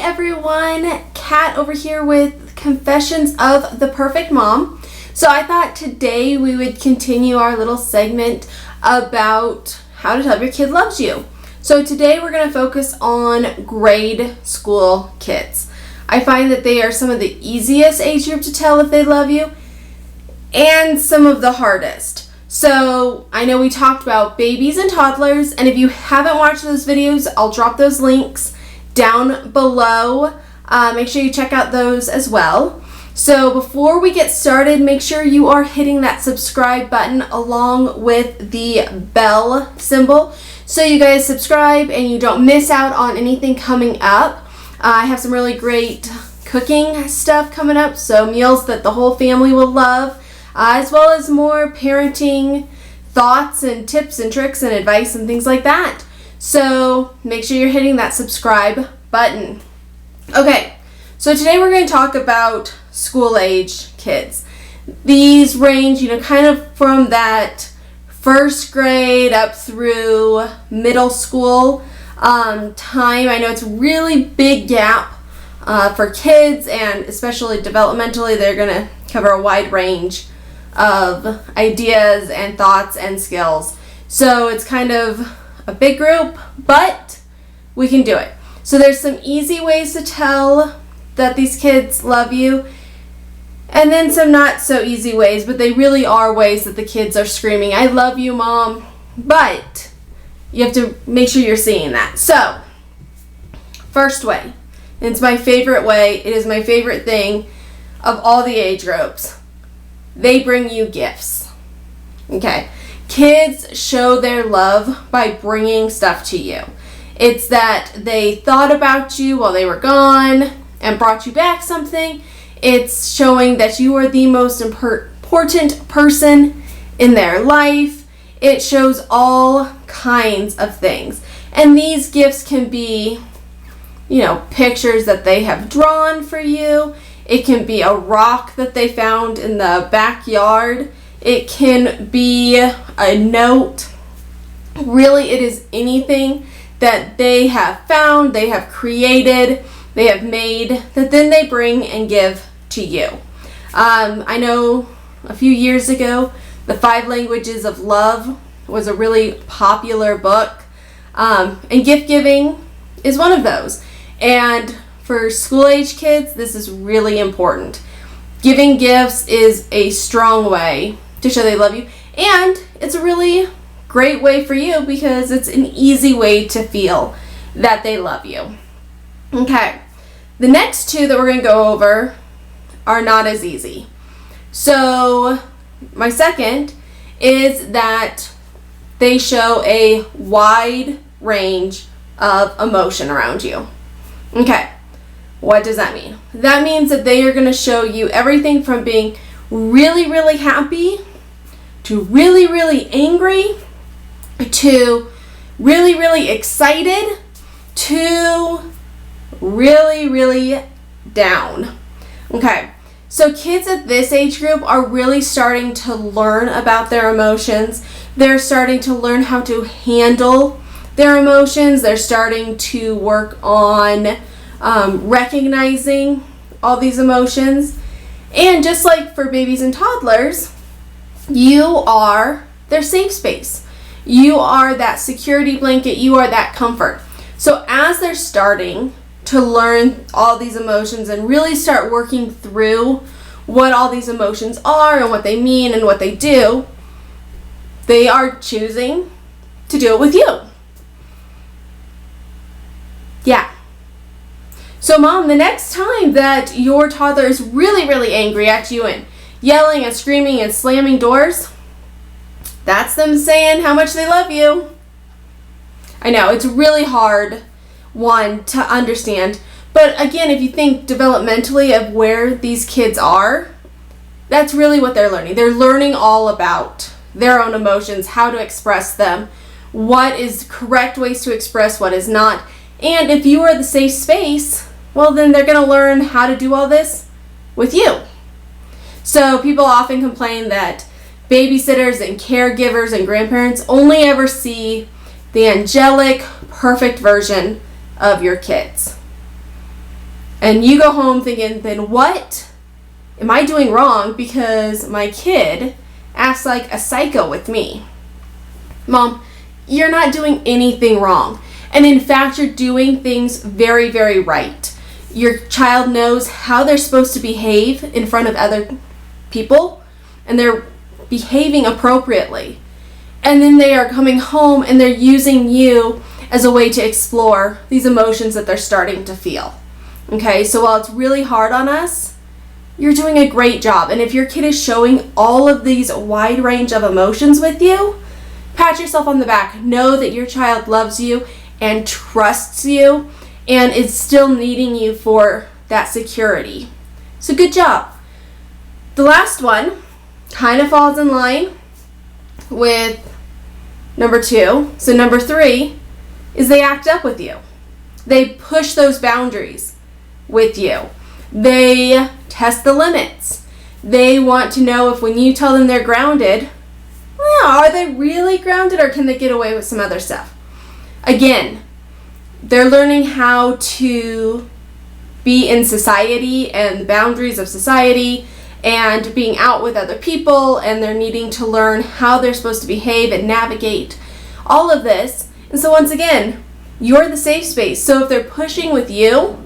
everyone, Kat over here with Confessions of the Perfect Mom. So I thought today we would continue our little segment about how to tell your kid loves you. So today we're going to focus on grade school kids. I find that they are some of the easiest age group to tell if they love you and some of the hardest. So I know we talked about babies and toddlers, and if you haven't watched those videos, I'll drop those links down below. Make sure you check out those as well. So before we get started, make sure you are hitting that subscribe button along with the bell symbol so you guys subscribe and you don't miss out on anything coming up. I have some really great cooking stuff coming up, so meals that the whole family will love, as well as more parenting thoughts and tips and tricks and advice and things like that. So make sure you're hitting that subscribe button. Okay, so today we're going to talk about school age kids. These range, kind of from that first grade up through middle school time. I know it's a really big gap for kids, and especially developmentally, they're going to cover a wide range of ideas and thoughts and skills. So it's kind of a big group, but we can do it. So there's some easy ways to tell that these kids love you, and then some not so easy ways, but they really are ways that the kids are screaming, "I love you, Mom," but you have to make sure you're seeing that. So, first way, and it's my favorite way, it is my favorite thing of all the age groups. They bring you gifts. Okay. Kids show their love by bringing stuff to you. It's that they thought about you while they were gone and brought you back something. It's showing that you are the most important person in their life. It shows all kinds of things. And these gifts can be, pictures that they have drawn for you. It can be a rock that they found in the backyard. It can be a note. Really, it is anything that they have found, they have created, they have made, that then they bring and give to you. I know a few years ago, The 5 Languages of Love was a really popular book, and gift giving is one of those. And for school age kids, this is really important. Giving gifts is a strong way to show they love you, and it's a really great way for you because it's an easy way to feel that they love you. Okay, the next two that we're going to go over are not as easy. So my second is that they show a wide range of emotion around you. Okay, what does that mean? That means that they are going to show you everything from being really, really happy to really, really angry to really, really excited to really, really down. Okay, so kids at this age group are really starting to learn about their emotions. They're starting to learn how to handle their emotions. They're starting to work on recognizing all these emotions. And just like for babies and toddlers, you are their safe space. You are that security blanket. You are that comfort. So as they're starting to learn all these emotions and really start working through what all these emotions are and what they mean and what they do, they are choosing to do it with you. Yeah. So Mom, the next time that your toddler is really, really angry at you and yelling and screaming and slamming doors, that's them saying how much they love you. I know, it's really hard, one, to understand. But again, if you think developmentally of where these kids are, that's really what they're learning. They're learning all about their own emotions, how to express them, what is correct ways to express, what is not. And if you are the safe space, well, then they're going to learn how to do all this with you. So people often complain that babysitters and caregivers and grandparents only ever see the angelic, perfect version of your kids. And you go home thinking, then what am I doing wrong because my kid acts like a psycho with me? Mom, you're not doing anything wrong. And in fact, you're doing things very, very right. Your child knows how they're supposed to behave in front of other people, and they're behaving appropriately. And then they are coming home and they're using you as a way to explore these emotions that they're starting to feel. Okay, so while it's really hard on us, you're doing a great job. And if your kid is showing all of these wide range of emotions with you, pat yourself on the back. Know that your child loves you and trusts you and is still needing you for that security. So good job. The last one kind of falls in line with number 2. So number 3 is they act up with you. They push those boundaries with you. They test the limits. They want to know if when you tell them they're grounded, well, are they really grounded or can they get away with some other stuff? Again, they're learning how to be in society and the boundaries of society and being out with other people, and they're needing to learn how they're supposed to behave and navigate all of this. And so once again, you're the safe space. So if they're pushing with you,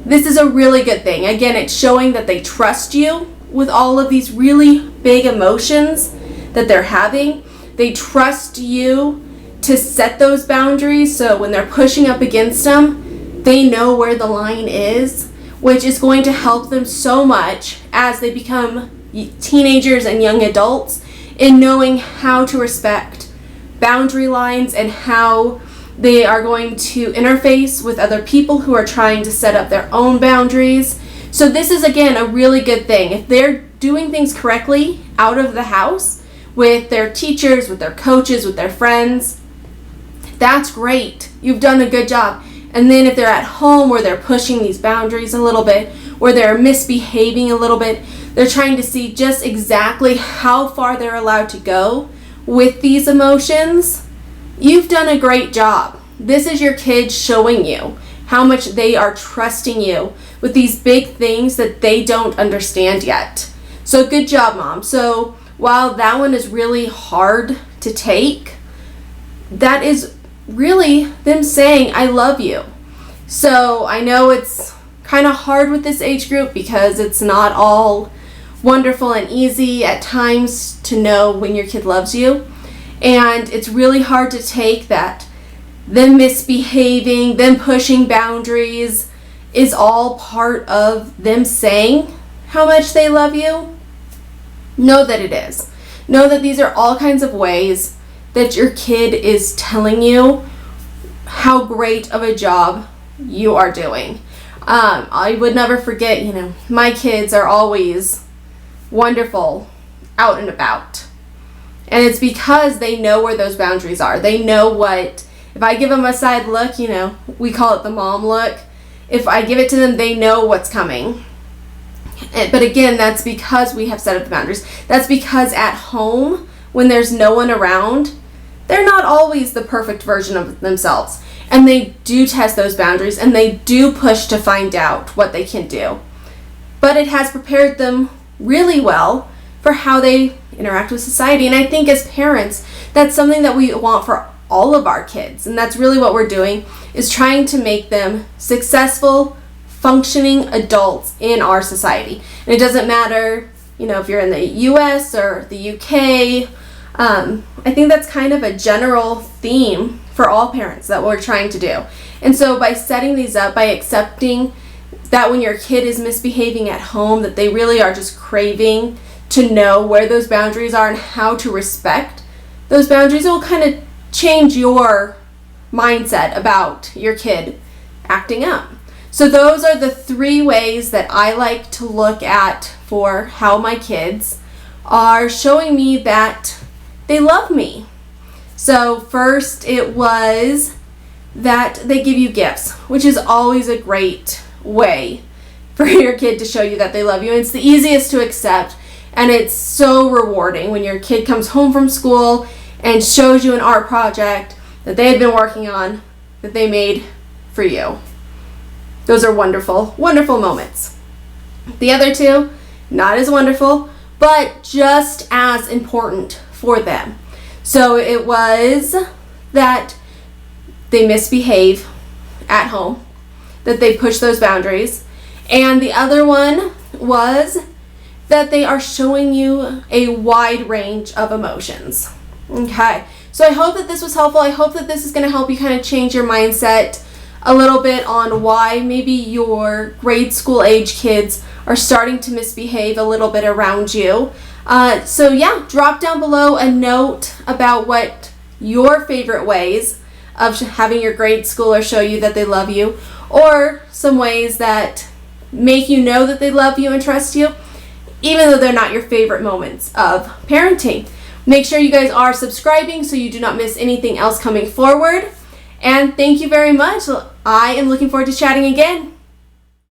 this is a really good thing. Again, it's showing that they trust you with all of these really big emotions that they're having. They trust you to set those boundaries, so when they're pushing up against them, they know where the line is, which is going to help them so much as they become teenagers and young adults in knowing how to respect boundary lines and how they are going to interface with other people who are trying to set up their own boundaries. So this is, again, a really good thing. If they're doing things correctly out of the house with their teachers, with their coaches, with their friends, that's great. You've done a good job. And then if they're at home where they're pushing these boundaries a little bit, where they're misbehaving a little bit, they're trying to see just exactly how far they're allowed to go with these emotions, you've done a great job. This is your kid showing you how much they are trusting you with these big things that they don't understand yet. So good job, Mom. So while that one is really hard to take, that is really them saying, I love you. So I know it's kind of hard with this age group because it's not all wonderful and easy at times to know when your kid loves you. And it's really hard to take that them misbehaving, them pushing boundaries is all part of them saying how much they love you. Know that it is. Know that these are all kinds of ways that your kid is telling you how great of a job you are doing. I would never forget, my kids are always wonderful out and about. And it's because they know where those boundaries are. They know what, if I give them a side look, we call it the mom look. If I give it to them, they know what's coming. But again, that's because we have set up the boundaries. That's because at home, when there's no one around, they're not always the perfect version of themselves. And they do test those boundaries and they do push to find out what they can do. But it has prepared them really well for how they interact with society. And I think as parents, that's something that we want for all of our kids. And that's really what we're doing, is trying to make them successful, functioning adults in our society. And it doesn't matter, if you're in the US or the UK. I think that's kind of a general theme for all parents that we're trying to do. And so by setting these up, by accepting that when your kid is misbehaving at home, that they really are just craving to know where those boundaries are and how to respect those boundaries, it will kind of change your mindset about your kid acting up. So those are the 3 ways that I like to look at for how my kids are showing me that they love me. So first it was that they give you gifts, which is always a great way for your kid to show you that they love you. It's the easiest to accept, and it's so rewarding when your kid comes home from school and shows you an art project that they had been working on that they made for you. Those are wonderful, wonderful moments. The other two, not as wonderful, but just as important for them. So it was that they misbehave at home, that they push those boundaries. And the other one was that they are showing you a wide range of emotions. Okay, so I hope that this was helpful. I hope that this is going to help you kind of change your mindset a little bit on why maybe your grade school age kids are starting to misbehave a little bit around you. So yeah, drop down below a note about what your favorite ways of having your grade schooler show you that they love you, or some ways that make you know that they love you and trust you, even though they're not your favorite moments of parenting. Make sure you guys are subscribing so you do not miss anything else coming forward. And thank you very much. I am looking forward to chatting again.